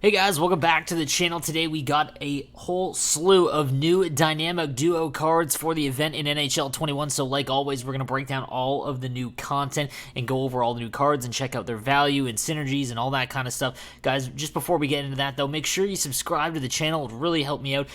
Hey guys, welcome back to the channel. Today we got a whole slew of new dynamic duo cards for the event in NHL 21. So like always, we're going to break down all of the new content and go over all the new cards and check out their value and synergies and all that kind of stuff. Guys, just before we get into that though, make sure you subscribe to the channel. It would really help me out.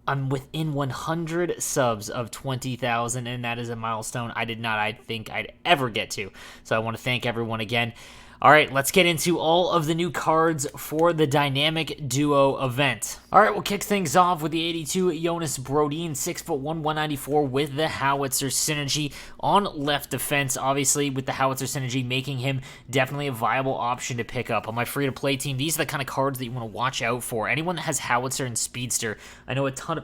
I'm within 100 subs of 20,000, and that is a milestone I think I'd ever get to. So I want to thank everyone again. All right, let's get into all of the new cards for the Dynamic Duo event. All right, we'll kick things off with the 82 Jonas Brodin, 6'1", 194 with the Howitzer Synergy on left defense. Obviously, with the Howitzer Synergy, making him definitely a viable option to pick up. On my free-to-play team, these are the kind of cards that you want to watch out for. Anyone that has Howitzer and Speedster, I know a ton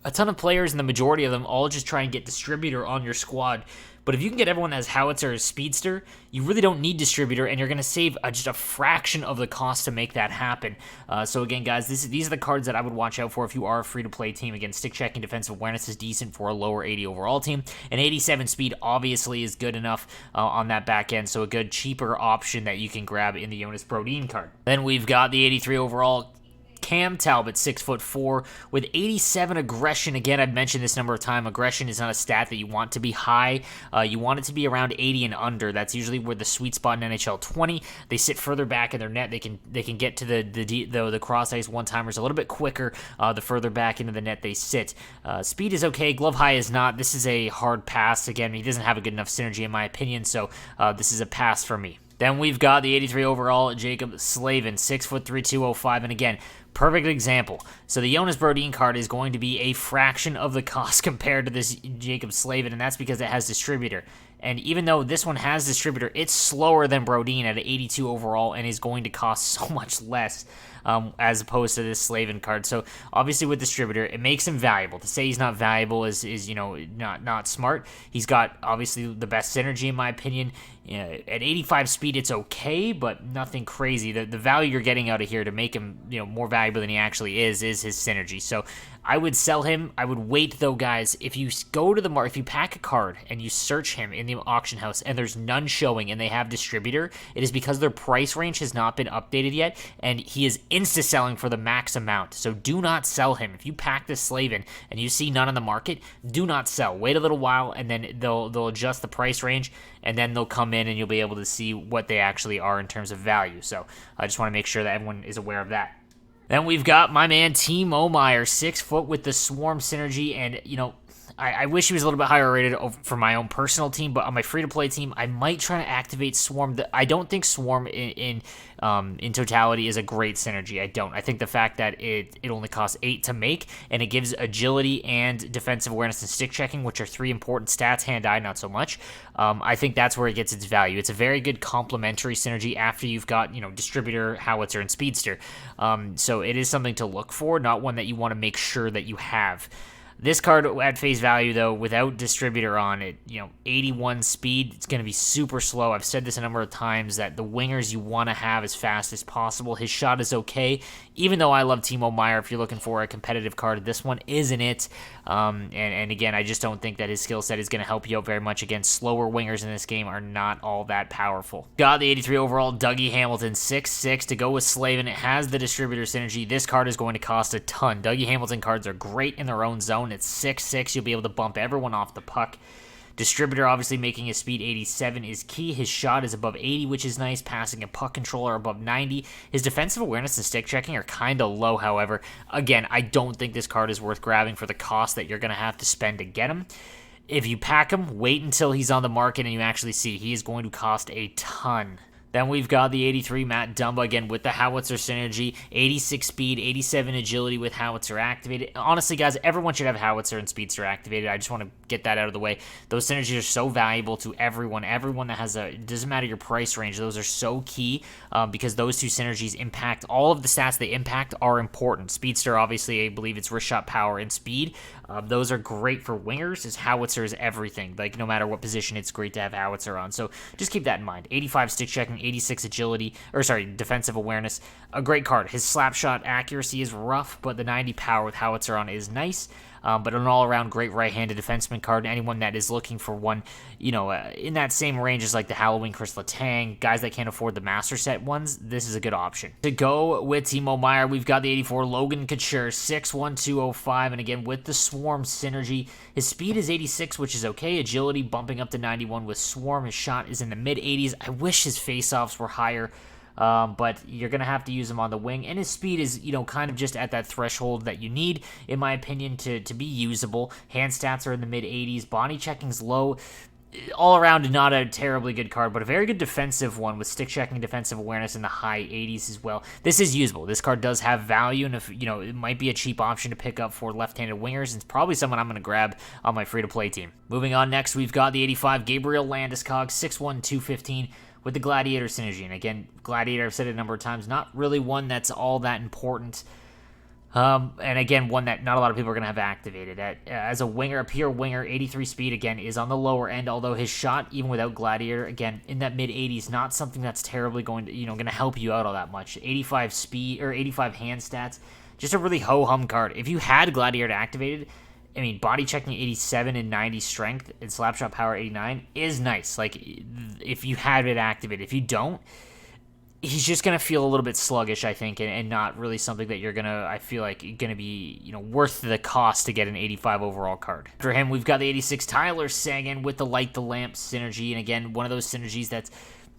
of players, and the majority of them all just try and get Distributor on your squad. But if you can get everyone that has Howitzer or Speedster, you really don't need Distributor, and you're going to save just a fraction of the cost to make that happen. So again, guys, these are the cards that I would watch out for if you are a free-to-play team. Again, stick checking defensive awareness is decent for a lower 80 overall team. And 87 speed obviously is good enough on that back end, so a good, cheaper option that you can grab in the Jonas Brodin card. Then we've got the 83 overall Cam Talbot, 6'4", with 87 aggression. Again, I've mentioned this number of times. Aggression is not a stat that you want to be high. You want it to be around 80 and under. That's usually where the sweet spot in NHL 20. They sit further back in their net. They can get to the cross ice one timers a little bit quicker. The further back into the net they sit. Speed is okay. Glove high is not. This is a hard pass. Again, he doesn't have a good enough synergy in my opinion. So this is a pass for me. Then we've got the 83 overall Jacob Slavin, 6'3", 205, and again, perfect example. So the Jonas Brodin card is going to be a fraction of the cost compared to this Jacob Slavin, and that's because it has Distributor. And even though this one has Distributor, it's slower than Brodin at an 82 overall and is going to cost so much less as opposed to this Slavin card. So obviously with Distributor, it makes him valuable. To say he's not valuable is not smart. He's got obviously the best synergy in my opinion. At 85 speed, it's okay, but nothing crazy. The value you're getting out of here to make him more valuable than he actually is his synergy. So I would sell him. I would wait though, guys. If you go to the market, if you pack a card and you search him in the auction house and there's none showing and they have Distributor, it is because their price range has not been updated yet, and he is insta-selling for the max amount. So do not sell him. If you pack this Slavin and you see none on the market, do not sell. Wait a little while, and then they'll adjust the price range, and then they'll come in and you'll be able to see what they actually are in terms of value. So I just want to make sure that everyone is aware of that. Then we've got my man Timo Meier, 6 foot with the Swarm Synergy, and I wish he was a little bit higher rated for my own personal team, but on my free-to-play team, I might try to activate Swarm. I don't think Swarm in totality is a great synergy. I don't. I think the fact that it only costs 8 to make, and it gives agility and defensive awareness and stick checking, which are 3 important stats, hand-eye not so much. I think that's where it gets its value. It's a very good complementary synergy after you've got Distributor, Howitzer, and Speedster. So it is something to look for, not one that you want to make sure that you have. This card at face value, though, without Distributor on it, 81 speed, it's going to be super slow. I've said this a number of times that the wingers you want to have as fast as possible. His shot is okay, even though I love Timo Meier. If you're looking for a competitive card, this one isn't it. And again, I just don't think that his skill set is going to help you out very much. Again, slower wingers in this game are not all that powerful. Got the 83 overall Dougie Hamilton, 6'6", to go with Slavin. It has the Distributor synergy. This card is going to cost a ton. Dougie Hamilton cards are great in their own zone. It's 6'6". You'll be able to bump everyone off the puck. Distributor, obviously, making his speed 87 is key. His shot is above 80, which is nice. Passing and puck control are above 90. His defensive awareness and stick checking are kind of low, however. Again, I don't think this card is worth grabbing for the cost that you're going to have to spend to get him. If you pack him, wait until he's on the market and you actually see he is going to cost a ton. Then we've got the 83 Matt Dumba, again with the Howitzer synergy, 86 speed, 87 agility with Howitzer activated. Honestly, guys, everyone should have Howitzer and Speedster activated. I just want to get that out of the way. Those synergies are so valuable to everyone. Everyone that has it doesn't matter your price range, those are so key because those two synergies impact all of the stats they impact are important. Speedster, obviously, I believe it's wrist shot power and speed. Those are great for wingers. His Howitzer is everything. Like, no matter what position, it's great to have Howitzer on. So just keep that in mind. 85 stick checking, 86 agility, defensive awareness. A great card. His slap shot accuracy is rough, but the 90 power with Howitzer on is nice. but an all-around great right-handed defenseman card. Anyone that is looking for one, in that same range as like the Halloween Chris Letang, guys that can't afford the Master Set ones, this is a good option. To go with Timo Meier, we've got the 84 Logan Couture, 6'1", 205, and again, with the Swarm synergy, his speed is 86, which is okay. Agility bumping up to 91 with Swarm. His shot is in the mid-80s. I wish his face-offs were higher. But you're going to have to use him on the wing, and his speed is, kind of just at that threshold that you need, in my opinion, to be usable. Hand stats are in the mid-80s, body checking's low. All around, not a terribly good card, but a very good defensive one with stick checking, defensive awareness in the high 80s as well. This is usable. This card does have value, and if it might be a cheap option to pick up for left-handed wingers. It's probably someone I'm going to grab on my free-to-play team. Moving on next, we've got the 85 Gabriel Landeskog, 6'1", 215. With the Gladiator synergy. And again, Gladiator, I've said it a number of times, not really one that's all that important. And again, one that not a lot of people are going to have activated. As a winger, a pure winger, 83 speed, again, is on the lower end, although his shot, even without Gladiator, again, in that mid-80s, not something that's terribly going to help you out all that much. 85 speed, or 85 hand stats, just a really ho-hum card. If you had Gladiator activated, body checking 87 and 90 strength and slapshot power 89 is nice. Like, if you have it activated. If you don't, he's just going to feel a little bit sluggish, I think, and not really something that you're going to, I feel like, going to be, worth the cost to get an 85 overall card. For him, we've got the 86 Tyler Seguin with the Light the Lamp synergy, and again, one of those synergies that's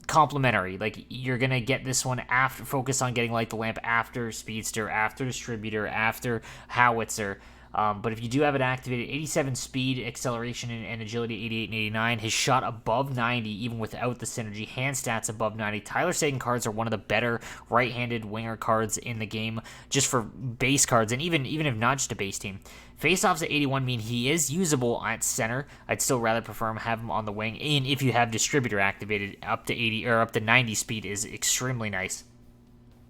complementary. Like, you're going to get this one after, focus on getting Light the Lamp after Speedster, after Distributor, after Howitzer. But if you do have it activated, 87 speed, acceleration, and agility, 88 and 89. His shot above 90, even without the synergy. Hand stats above 90. Tyler Seguin cards are one of the better right-handed winger cards in the game, just for base cards, and even if not just a base team. Face-offs at 81 mean he is usable at center. I'd still rather prefer him have him on the wing. And if you have Distributor activated, up to 80 or up to 90 speed is extremely nice.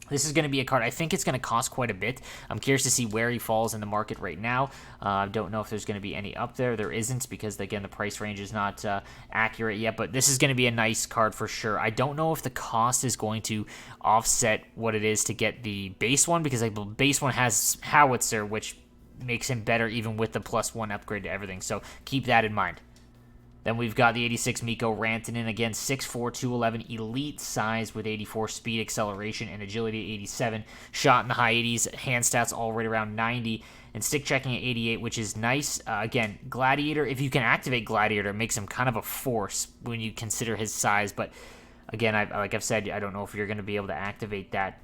This is going to be a card, I think it's going to cost quite a bit. I'm curious to see where he falls in the market right now. Don't know if there's going to be any up there. There isn't, because, again, the price range is not accurate yet. But this is going to be a nice card for sure. I don't know if the cost is going to offset what it is to get the base one, because the base one has Howitzer, which makes him better even with the +1 upgrade to everything. So keep that in mind. Then we've got the 86 Mikko Rantanen, again, 6'4", 211, elite size with 84 speed, acceleration, and agility at 87. Shot in the high 80s, hand stats all right around 90, and stick checking at 88, which is nice. Again, Gladiator, if you can activate Gladiator, it makes him kind of a force when you consider his size. But again, like I've said, I don't know if you're going to be able to activate that.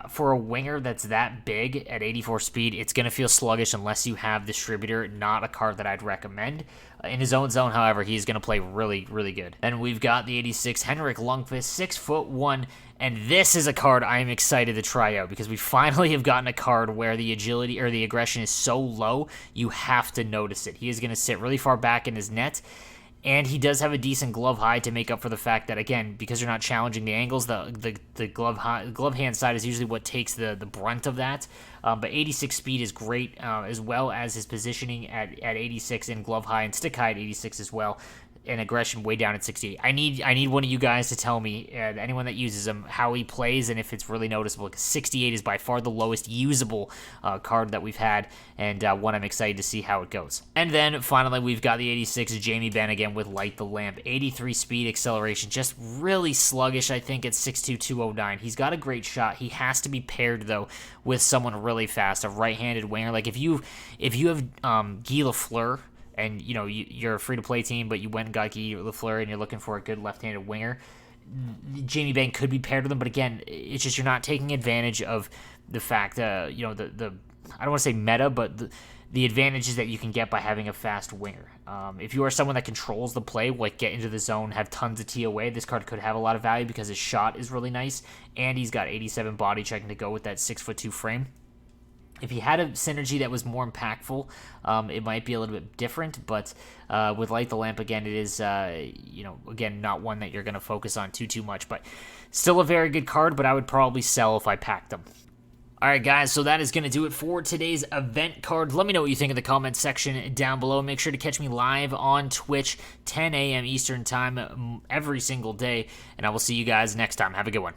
For a winger that's that big at 84 speed, it's going to feel sluggish unless you have Distributor. Not a card that I'd recommend. In his own zone, however, he's going to play really, really good. Then we've got the 86 Henrik Lundqvist, 6'1", and this is a card I'm excited to try out, because we finally have gotten a card where the agility or the aggression is so low, you have to notice it. He is going to sit really far back in his net. And he does have a decent glove high to make up for the fact that, again, because you're not challenging the angles, the glove hand side is usually what takes the brunt of that. But 86 speed is great, as well as his positioning at 86 and glove high and stick high at 86 as well. And aggression way down at 68. I need one of you guys to tell me, anyone that uses him, how he plays and if it's really noticeable. Because 68 is by far the lowest usable card that we've had, and one I'm excited to see how it goes. And then finally, we've got the 86 Jamie Benn again with Light the Lamp, 83 speed, acceleration, just really sluggish. I think at 6'2", 209. He's got a great shot. He has to be paired though with someone really fast, a right-handed winger. Like if you have Guy Lafleur, and you're a free-to-play team, but you went and got Guy Lafleur, and you're looking for a good left-handed winger, Jamie Benn could be paired with him. But again, it's just you're not taking advantage of the fact, the I don't want to say meta, but the advantages that you can get by having a fast winger. If you are someone that controls the play, like get into the zone, have tons of TOA, this card could have a lot of value because his shot is really nice, and he's got 87 body checking to go with that 6'2" frame. If he had a synergy that was more impactful, it might be a little bit different, but with Light the Lamp, again, it is, again, not one that you're going to focus on too much, but still a very good card, but I would probably sell if I packed them. All right, guys, so that is going to do it for today's event card. Let me know what you think in the comments section down below. Make sure to catch me live on Twitch, 10 a.m. Eastern Time every single day, and I will see you guys next time. Have a good one.